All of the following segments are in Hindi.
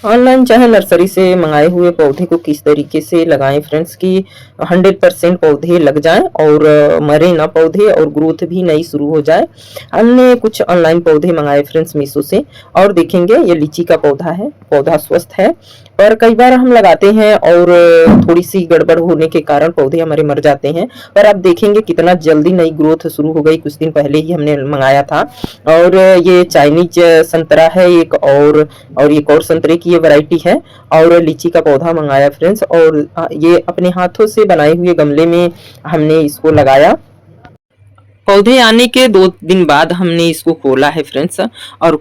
ऑनलाइन चाहे नर्सरी से मंगाए हुए पौधे को किस तरीके से लगाएं फ्रेंड्स कि 100% पौधे लग जाएं और मरे ना पौधे और ग्रोथ भी नई शुरू हो जाए। हमने कुछ ऑनलाइन पौधे मंगाए फ्रेंड्स मीशो से और देखेंगे ये लीची का पौधा है, पौधा स्वस्थ है। पर कई बार हम लगाते हैं और थोड़ी सी गड़बड़ होने के कारण पौधे हमारे मर जाते हैं। पर आप देखेंगे कितना जल्दी नई ग्रोथ शुरू हो गई, कुछ दिन पहले ही हमने मंगाया था। और ये चाइनीज संतरा है एक और एक और संतरे की ये वैरायटी है और लीची का पौधा मंगाया फ्रेंड्स। और ये अपने हाथों से बनाए हुए गमले में हमने इसको लगाया। पौधे आने के 2 दिन बाद हमने इसको खोला है फ्रेंड्स और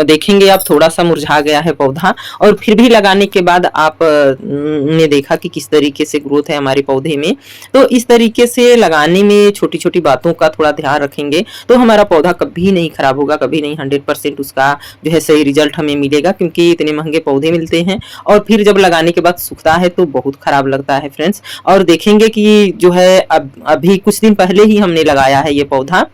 देखेंगे आप थोड़ा सा मुरझा गया है पौधा। और फिर भी लगाने के बाद आप ने देखा कि किस तरीके से ग्रोथ है हमारे पौधे में। तो इस तरीके से लगाने में छोटी छोटी बातों का थोड़ा ध्यान रखेंगे तो हमारा पौधा कभी नहीं खराब होगा, कभी नहीं। 100% उसका जो है सही रिजल्ट हमें मिलेगा, क्योंकि इतने महंगे पौधे मिलते हैं और फिर जब लगाने के बाद सूखता है तो बहुत खराब लगता है फ्रेंड्स। और देखेंगे कि जो है अभी कुछ दिन पहले ही हमने लगाया है ये पौधा।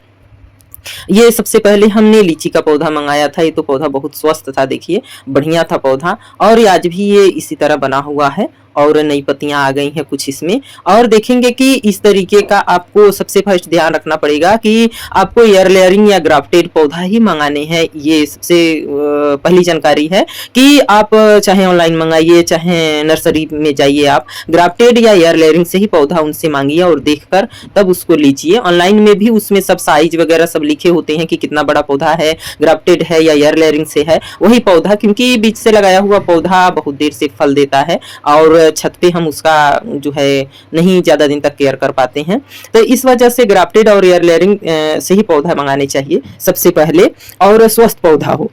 ये सबसे पहले हमने लीची का पौधा मंगाया था। ये तो पौधा बहुत स्वस्थ था, देखिए बढ़िया था पौधा। और आज भी ये इसी तरह बना हुआ है और नई पत्तियां आ गई हैं कुछ इसमें। और देखेंगे कि इस तरीके का आपको सबसे फर्स्ट ध्यान रखना पड़ेगा कि आपको एयर लेयरिंग या ग्राफ्टेड पौधा ही मंगाने हैं। ये सबसे पहली जानकारी है कि आप चाहे ऑनलाइन मंगाइए चाहे नर्सरी में जाइए, आप ग्राफ्टेड या एयर लेयरिंग से ही पौधा उनसे मांगिए और देखकर तब उसको लीजिए। ऑनलाइन में भी उसमें सब साइज वगैरह सब लिखे होते हैं कि कितना बड़ा पौधा है, ग्राफ्टेड है या एयर लेयरिंग से है वही पौधा, क्योंकि बीज से लगाया हुआ पौधा बहुत देर से फल देता है और छत पे हम उसका जो है नहीं ज्यादा दिन तक केयर कर पाते हैं। तो इस वजह से ग्राफ्टेड और एयर लेयरिंग से ही पौधा मंगाने चाहिए सबसे पहले, और स्वस्थ पौधा हो।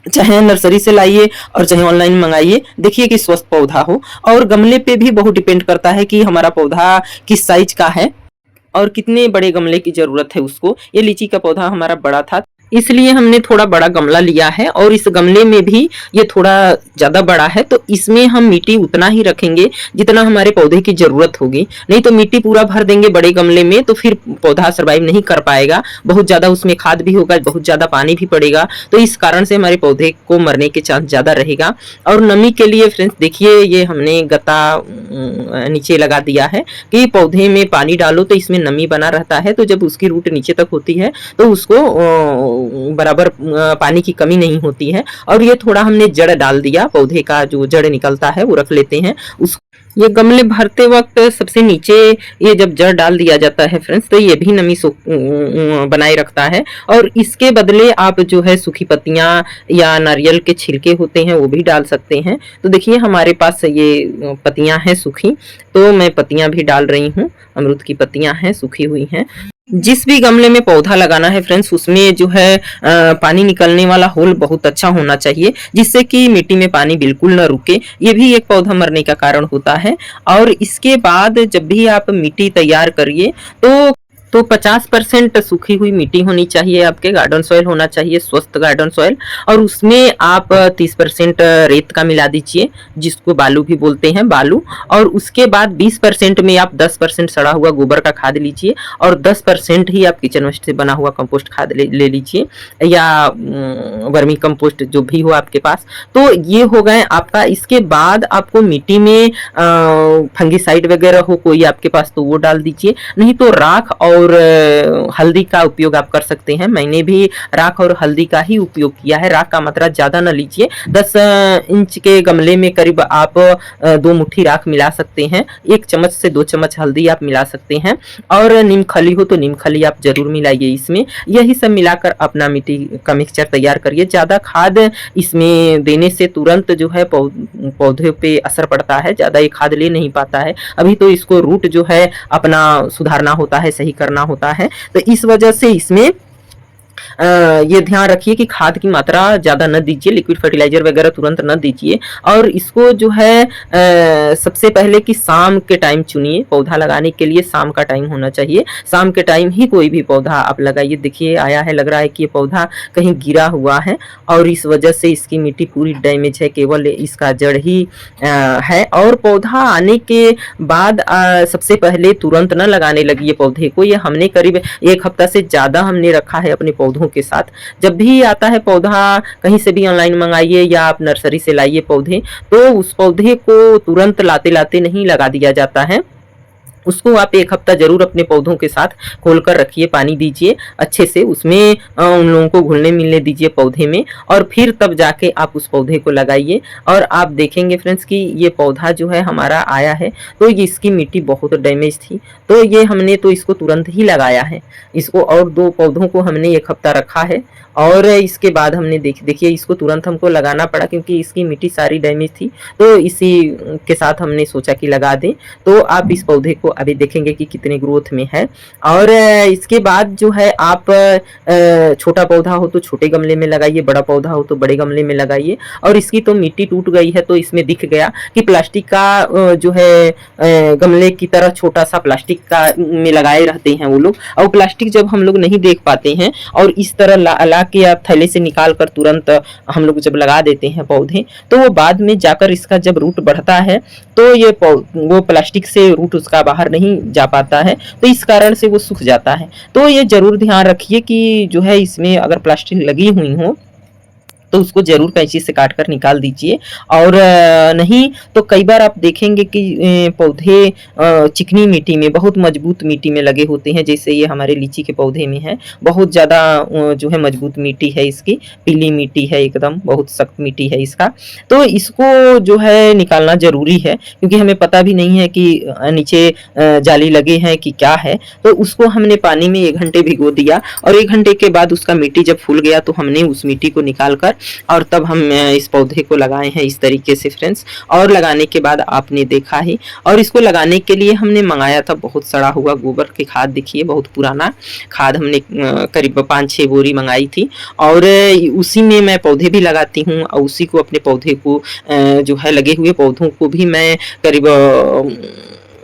चाहे नर्सरी से लाइए और चाहे ऑनलाइन मंगाइए, देखिए कि स्वस्थ पौधा हो। और गमले पे भी बहुत डिपेंड करता है कि हमारा पौधा किस साइज का है और कितने बड़े गमले की जरूरत है उसको। ये लीची का पौधा हमारा बड़ा था, इसलिए हमने थोड़ा बड़ा गमला लिया है और इस गमले में भी ये थोड़ा ज्यादा बड़ा है, तो इसमें हम मिट्टी उतना ही रखेंगे जितना हमारे पौधे की जरूरत होगी। नहीं तो मिट्टी पूरा भर देंगे बड़े गमले में तो फिर पौधा सर्वाइव नहीं कर पाएगा, बहुत ज्यादा उसमें खाद भी होगा, बहुत ज्यादा पानी भी पड़ेगा, तो इस कारण से हमारे पौधे को मरने के चांस ज्यादा रहेगा। और नमी के लिए फ्रेंड्स देखिए ये हमने गत्ता नीचे लगा दिया है कि पौधे में पानी डालो तो इसमें नमी बना रहता है, तो जब उसकी रूट नीचे तक होती है तो उसको बराबर पानी की कमी नहीं होती है। और ये थोड़ा हमने जड़ डाल दिया, पौधे का जो जड़ निकलता है वो रख लेते हैं उस। ये गमले भरते वक्त सबसे नीचे ये जब जड़ डाल दिया जाता है फ्रेंड्स तो ये भी नमी बनाए रखता है। और इसके बदले आप जो है सूखी पत्तियां या नारियल के छिलके होते हैं वो भी डाल सकते हैं। तो देखिए हमारे पास ये पत्तियां हैं सूखी, तो मैं पत्तियां भी डाल रही हूँ। अमरूद की पत्तियां हैं, सूखी हुई हैं। जिस भी गमले में पौधा लगाना है फ्रेंड्स उसमें जो है पानी निकलने वाला होल बहुत अच्छा होना चाहिए, जिससे कि मिट्टी में पानी बिल्कुल न रुके। ये भी एक पौधा मरने का कारण होता है। और इसके बाद जब भी आप मिट्टी तैयार करिए तो 50% सूखी हुई मिट्टी होनी चाहिए, आपके गार्डन सॉइल होना चाहिए, स्वस्थ गार्डन सॉइल। और उसमें आप 30% रेत का मिला दीजिए, जिसको बालू भी बोलते हैं, बालू। और उसके बाद 20% में आप 10% सड़ा हुआ गोबर का खाद लीजिए और 10% ही आप किचन वेस्ट से बना हुआ कंपोस्ट खाद ले लीजिए, या वर्मी कंपोस्ट जो भी हो आपके पास। तो ये हो गए आपका। इसके बाद आपको मिट्टी में फंगिसाइड वगैरह हो कोई आपके पास तो वो डाल दीजिए, नहीं तो राख और हल्दी का उपयोग आप कर सकते हैं। मैंने भी राख और हल्दी का ही उपयोग किया है। राख का मात्रा ज्यादा न लीजिए, 10 इंच के गमले में करीब आप 2 मुट्ठी राख मिला सकते हैं, 1 चम्मच से 2 चम्मच हल्दी आप मिला सकते हैं। और नीम खली हो तो नीम खली आप जरूर मिलाइए इसमें। यही सब मिलाकर अपना मिट्टी का मिक्सचर तैयार करिए। ज्यादा खाद इसमें देने से तुरंत जो है पौधे पे असर पड़ता है, ज्यादा ये खाद ले नहीं पाता है। अभी तो इसको रूट जो है अपना सुधारना होता है, सही करना होता है। तो इस वजह से इसमें ये ध्यान रखिए कि खाद की मात्रा ज्यादा न दीजिए, लिक्विड फर्टिलाइजर वगैरह तुरंत न दीजिए। और इसको जो है सबसे पहले कि शाम के टाइम चुनिए, पौधा लगाने के लिए शाम का टाइम होना चाहिए। शाम के टाइम ही कोई भी पौधा आप लगाइए। देखिए आया है, लग रहा है कि ये पौधा कहीं गिरा हुआ है और इस वजह से इसकी मिट्टी पूरी डैमेज है, केवल इसका जड़ ही है। और पौधा आने के बाद सबसे पहले तुरंत न लगाने लगी ये पौधे को। ये हमने करीब 1 हफ्ता से ज्यादा हमने रखा है अपने पौधे पौधों के साथ। जब भी आता है पौधा, कहीं से भी ऑनलाइन मंगाइए या आप नर्सरी से लाइए पौधे, तो उस पौधे को तुरंत लाते-लाते नहीं लगा दिया जाता है। उसको आप 1 हफ्ता ज़रूर अपने पौधों के साथ खोल कर रखिए, पानी दीजिए अच्छे से, उसमें उन लोगों को घुलने-मिलने दीजिए पौधे में, और फिर तब जाके आप उस पौधे को लगाइए। और आप देखेंगे फ्रेंड्स कि ये पौधा जो है हमारा आया है, तो ये इसकी मिट्टी बहुत डैमेज थी, तो ये हमने तो इसको तुरंत ही लगाया है। इसको और 2 पौधों को हमने 1 हफ्ता रखा है, और इसके बाद हमने देखिए इसको तुरंत हमको लगाना पड़ा क्योंकि इसकी मिट्टी सारी डैमेज थी, तो इसी के साथ हमने सोचा कि लगा दें। तो आप इस पौधे को अभी देखेंगे कि कितने ग्रोथ में है। और इसके बाद जो है आप छोटा पौधा हो तो छोटे गमले में लगाइए, बड़ा पौधा हो तो बड़े गमले में लगाइए। और इसकी तो मिट्टी टूट गई है, तो इसमें दिख गया कि प्लास्टिक का जो है गमले की तरह छोटा सा प्लास्टिक का में लगाए रहते हैं वो लोग, और प्लास्टिक जब हम लोग नहीं देख पाते हैं और इस तरह ला के आप थैले से निकाल कर तुरंत हम लोग जब लगा देते हैं पौधे, तो वो बाद में जाकर इसका जब रूट बढ़ता है तो ये वो प्लास्टिक से रूट उसका बाहर नहीं जा पाता है, तो इस कारण से वो सूख जाता है। तो ये जरूर ध्यान रखिए कि जो है इसमें अगर प्लास्टिक लगी हुई हो तो उसको ज़रूर कैंची से काट कर निकाल दीजिए। और नहीं तो कई बार आप देखेंगे कि पौधे चिकनी मिट्टी में, बहुत मजबूत मिट्टी में लगे होते हैं, जैसे ये हमारे लीची के पौधे में है, बहुत ज़्यादा जो है मजबूत मिट्टी है इसकी, पीली मिट्टी है एकदम, बहुत सख्त मिट्टी है इसका। तो इसको जो है निकालना ज़रूरी है क्योंकि हमें पता भी नहीं है कि नीचे जाली लगे हैं कि क्या है। तो उसको हमने पानी में 1 घंटे भिगो दिया, और 1 घंटे के बाद उसका मिट्टी जब फूल गया तो हमने उस मिट्टी को निकाल कर और तब हम इस पौधे को लगाए हैं इस तरीके से फ्रेंड्स। और लगाने के बाद आपने देखा ही, और इसको लगाने के लिए हमने मंगाया था बहुत सड़ा हुआ गोबर की खाद, देखिए बहुत पुराना खाद हमने करीब 5-6 बोरी मंगाई थी, और उसी में मैं पौधे भी लगाती हूँ, और उसी को अपने पौधे को जो है लगे हुए पौधों को भी मैं करीब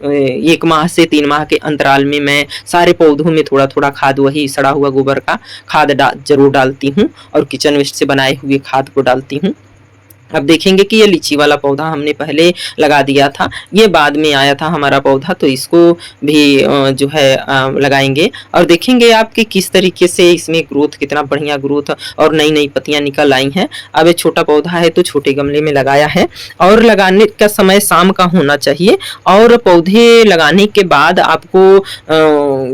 1 माह से 3 माह के अंतराल में मैं सारे पौधों में थोड़ा-थोड़ा खाद, वही सड़ा हुआ गोबर का खाद ज़रूर डालती हूँ, और किचन वेस्ट से बनाए हुए खाद को डालती हूँ। अब देखेंगे कि ये लीची वाला पौधा हमने पहले लगा दिया था, ये बाद में आया था हमारा पौधा, तो इसको भी जो है लगाएंगे और देखेंगे आप कि किस तरीके से इसमें ग्रोथ, कितना बढ़िया ग्रोथ और नई नई पत्तियां निकल आई हैं। अब ये छोटा पौधा है तो छोटे गमले में लगाया है, और लगाने का समय शाम का होना चाहिए, और पौधे लगाने के बाद आपको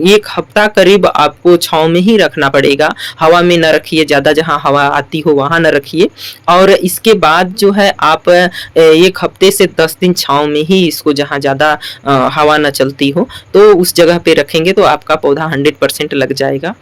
1 हफ्ता करीब आपको छाँव में ही रखना पड़ेगा, हवा में न रखिए, ज़्यादा जहाँ हवा आती हो वहाँ न रखिए। और इसके बाद जो है आप 1 हफ्ते से 10 दिन छाँव में ही इसको, जहाँ ज़्यादा हवा न चलती हो तो उस जगह पे रखेंगे तो आपका पौधा 100% लग जाएगा।